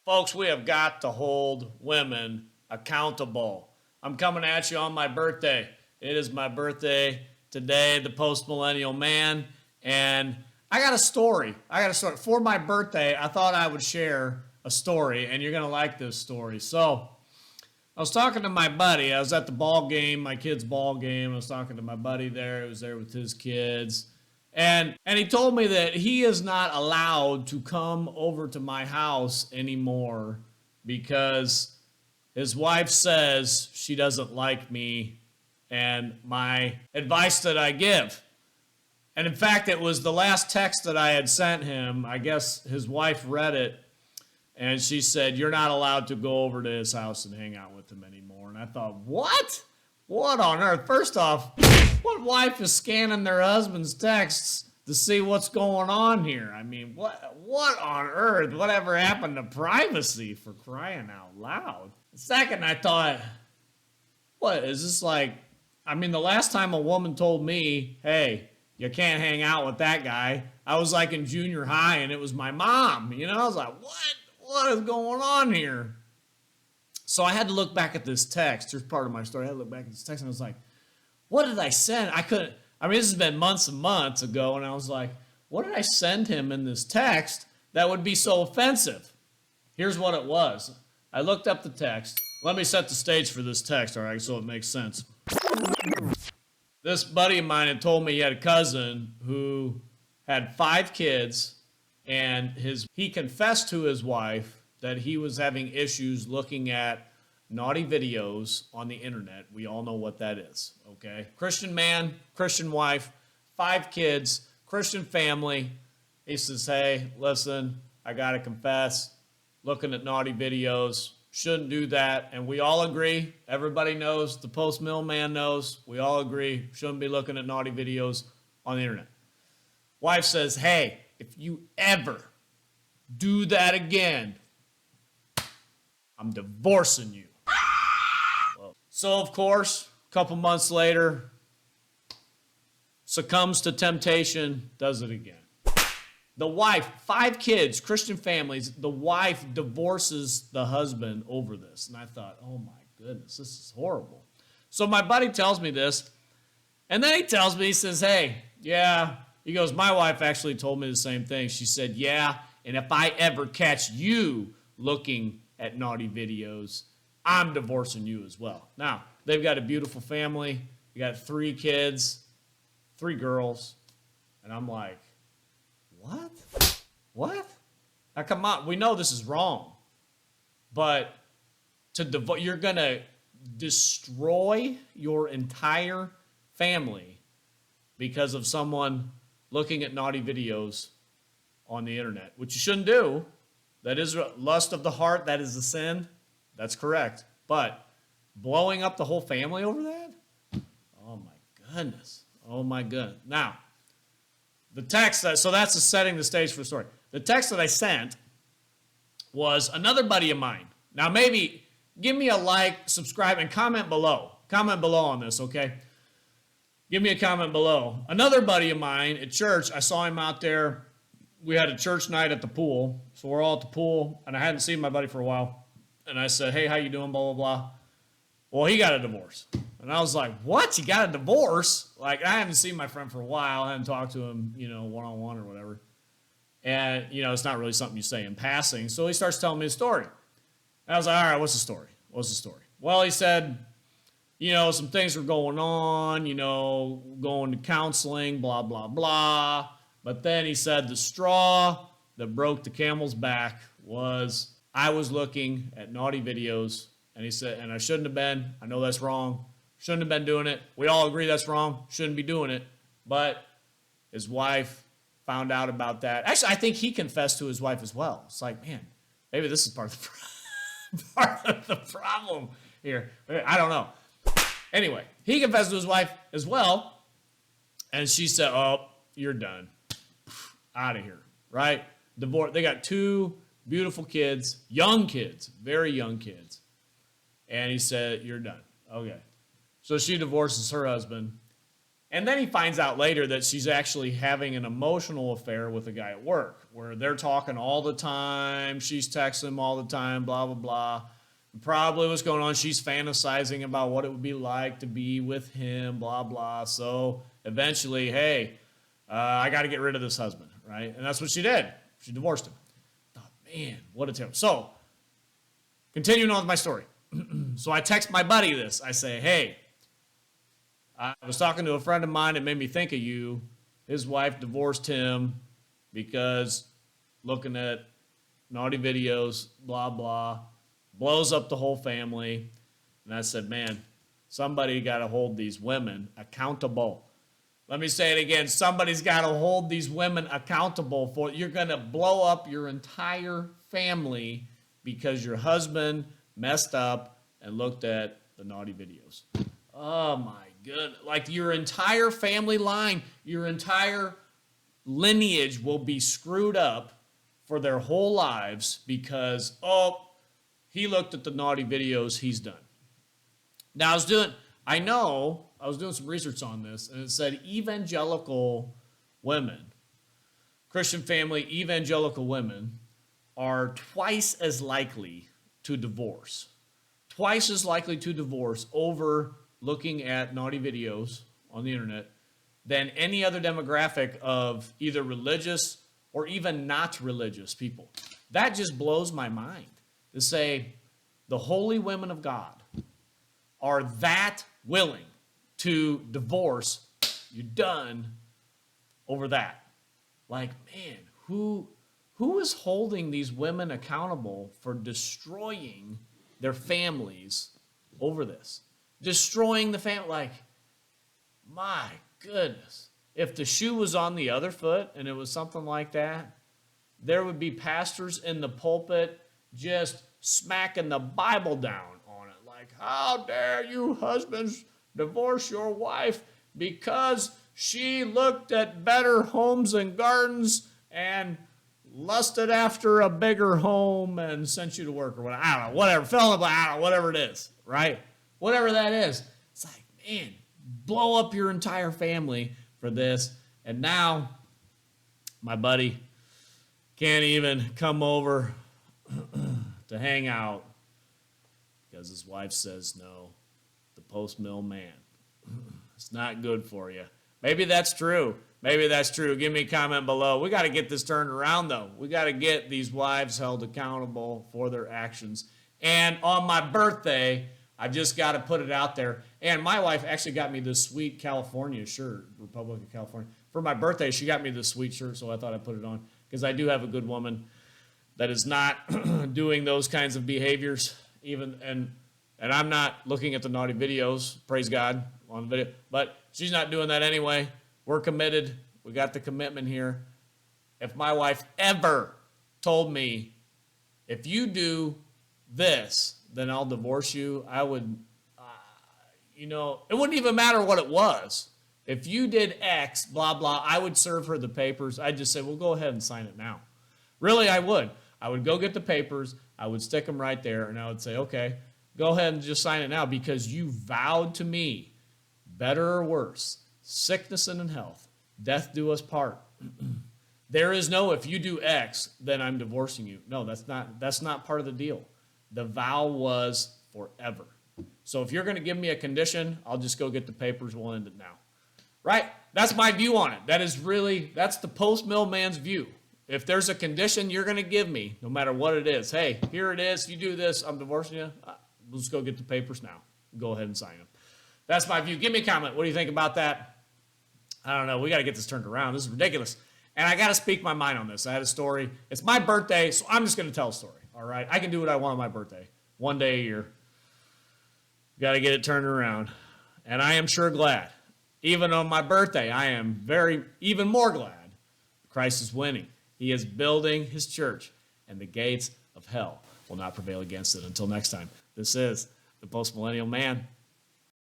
Folks, we have got to hold women accountable. I'm coming at you on my birthday. It is my birthday today, the post-millennial man, and I got a story. For my birthday, I thought I would share a story, and you're going to like this story. So, I was talking to my buddy. I was at the ball game, my kid's ball game. I was talking to my buddy there. He was there with his kids. And he told me that he is not allowed to come over to my house anymore because his wife says she doesn't like me and my advice that I give. And in fact, it was the last text that I had sent him. I guess his wife read it, and she said, "You're not allowed to go over to his house and hang out with him anymore." And I thought, what? What on earth? First off, what wife is scanning their husband's texts to see what's going on here? I mean, what on earth? Whatever happened to privacy, for crying out loud? Second, I thought, what is this like? I mean, the last time a woman told me, "Hey, you can't hang out with that guy," I was like in junior high, and it was my mom. You know, I was like, what is going on here? So I had to look back at this text. Here's part of my story. I had to look back at this text, and I was like, what did I send? This has been months and months ago, and I was like, what did I send him in this text that would be so offensive? Here's what it was. I looked up the text. Let me set the stage for this text, all right, so it makes sense. This buddy of mine had told me he had a cousin who had 5 kids, and he confessed to his wife that he was having issues looking at naughty videos on the internet. We all know what that is, okay? Christian man, Christian wife, 5 kids, Christian family. He says, hey, listen, I gotta confess, looking at naughty videos, shouldn't do that. And we all agree, everybody knows, the post-mill man knows, we all agree, shouldn't be looking at naughty videos on the internet. Wife says, hey, if you ever do that again, I'm divorcing you. So, of course, a couple months later, succumbs to temptation, does it again. The wife, 5 kids, Christian families, the wife divorces the husband over this. And I thought, oh my goodness, this is horrible. So my buddy tells me this, and then he tells me, he says, hey, yeah, he goes, my wife actually told me the same thing. She said, yeah, and if I ever catch you looking at naughty videos, I'm divorcing you as well. Now, they've got a beautiful family. They got 3 kids, 3 girls. And I'm like, what? Now, come on. We know this is wrong. But you're going to destroy your entire family because of someone looking at naughty videos on the internet, which you shouldn't do. That is lust of the heart. That is a sin. That's correct. But blowing up the whole family over that? Oh my goodness. Oh my goodness. Now, the text, so that's setting the stage for the story. The text that I sent was another buddy of mine. Now maybe give me a like, subscribe, and comment below. Comment below on this, okay? Give me a comment below. Another buddy of mine at church, I saw him out there. We had a church night at the pool. So we're all at the pool, and I hadn't seen my buddy for a while. And I said, hey, how you doing, blah, blah, blah. Well, he got a divorce. And I was like, what? You got a divorce? Like, I haven't seen my friend for a while. I haven't talked to him, one-on-one or whatever. And, it's not really something you say in passing. So he starts telling me a story. And I was like, all right, what's the story? What's the story? Well, he said, some things were going on, going to counseling, blah, blah, blah. But then he said the straw that broke the camel's back was I was looking at naughty videos, and he said, and I shouldn't have been. I know that's wrong. Shouldn't have been doing it. We all agree that's wrong. Shouldn't be doing it. But his wife found out about that. Actually, I think he confessed to his wife as well. It's like, man, maybe this is part of the problem here. I don't know. Anyway, he confessed to his wife as well, and she said, oh, you're done. Out of here, right? Divorce. They got 2 beautiful kids, young kids, very young kids. And he said, you're done. Okay. So she divorces her husband. And then he finds out later that she's actually having an emotional affair with a guy at work, where they're talking all the time. She's texting him all the time, blah, blah, blah. Probably what's going on, she's fantasizing about what it would be like to be with him, blah, blah. So eventually, hey, I got to get rid of this husband, right? And that's what she did. She divorced him. I thought, man, what a terrible. So, continuing on with my story. So I text my buddy this. I say, hey, I was talking to a friend of mine. It made me think of you. His wife divorced him because looking at naughty videos, blah, blah, blows up the whole family. And I said, man, somebody got to hold these women accountable. Let me say it again. Somebody's got to hold these women accountable for it. You're going to blow up your entire family because your husband messed up and looked at the naughty videos. Oh my goodness. Like your entire family line, your entire lineage will be screwed up for their whole lives because, oh, he looked at the naughty videos, he's done. Now I was doing some research on this, and it said evangelical women, Christian family evangelical women, are twice as likely to divorce. Twice as likely to divorce over looking at naughty videos on the internet than any other demographic of either religious or even not religious people. That just blows my mind to say the holy women of God are that willing to divorce, you're done, over that. Like, man, who is holding these women accountable for destroying their families over this? Destroying the family, like, my goodness. If the shoe was on the other foot and it was something like that, there would be pastors in the pulpit just smacking the Bible down on it. Like, how dare you husbands divorce your wife because she looked at better homes and gardens and lusted after a bigger home and sent you to work or whatever. I don't know, whatever. Fill in the blank, I don't know, whatever it is, right? Whatever that is. It's like, man, blow up your entire family for this. And now my buddy can't even come over to hang out because his wife says no. The post-mill man. It's not good for you. Maybe that's true. Maybe that's true. Give me a comment below. We got to get this turned around, though. We got to get these wives held accountable for their actions. And on my birthday, I've just got to put it out there. And my wife actually got me this sweet California shirt, Republic of California. For my birthday, she got me this sweet shirt, so I thought I'd put it on because I do have a good woman that is not doing those kinds of behaviors, and I'm not looking at the naughty videos, praise God, on the video, but she's not doing that anyway. We're committed. We got the commitment here. If my wife ever told me, if you do this, then I'll divorce you, I would, it wouldn't even matter what it was. If you did X, blah, blah, I would serve her the papers. I'd just say, well, go ahead and sign it now. Really, I would. I would go get the papers. I would stick them right there, and I would say, okay, go ahead and just sign it now because you vowed to me, better or worse, sickness and in health, death do us part. There is no, if you do X, then I'm divorcing you. No, that's not part of the deal. The vow was forever. So if you're going to give me a condition, I'll just go get the papers. We'll end it now. Right? That's my view on it. That's the post-mill man's view. If there's a condition you're going to give me, no matter what it is, hey, here it is. You do this, I'm divorcing you. Let's go get the papers now. Go ahead and sign them. That's my view. Give me a comment. What do you think about that? I don't know. We got to get this turned around. This is ridiculous. And I got to speak my mind on this. I had a story. It's my birthday, so I'm just going to tell a story. All right? I can do what I want on my birthday. One day a year. Got to get it turned around. And I am sure glad. Even on my birthday, I am even more glad Christ is winning. He is building his church, and the gates of hell will not prevail against it. Until next time, this is the Post Millennial Man.